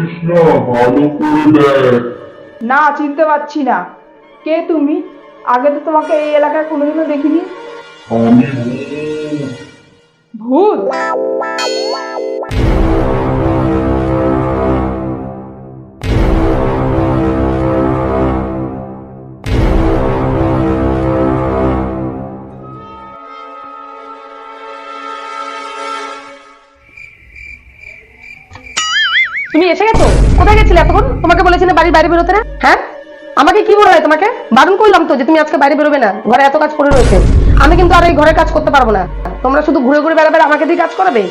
পারিস না? ভালো করে দেখ। না, চিনতে পারছি না। কে তুমি? আগে তো তোমাকে এই এলাকায় কোনোদিনও দেখিনি। আমি ভূত? তুমি এসে গেছো? কোথায় গেছিলে এতক্ষণ? তোমাকে বলেছি না বাড়ির বাইরে বেরোতে না? হ্যাঁ, আমাকে কি বলা হয় তোমাকে? বারণ করলাম তো যে তুমি আজকে বাইরে বেরোবে না, ঘরে এত কাজ পড়ে রয়েছে। আমি কিন্তু আর এই ঘরের কাজ করতে পারবো না। তোমরা শুধু ঘুরে ঘুরে বেড়াবে, আমাকে দিয়ে কাজ করাবে?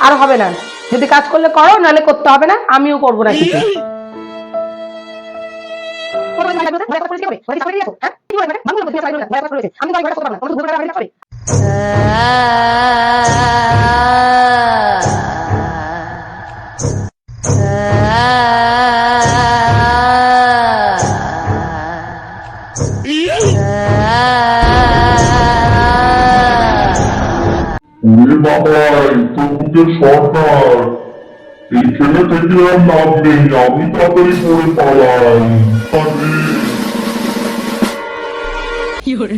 আর হবে না। যদি কাজ করলে করো, নাহলে করতে হবে না, আমিও করবো না কিছু। আমি ওরে বাবাই, তো ভূতের সর্দার। এইখানে থেকে আর লাভ নেই, আমি তাড়াতাড়ি করে পালাই। আরে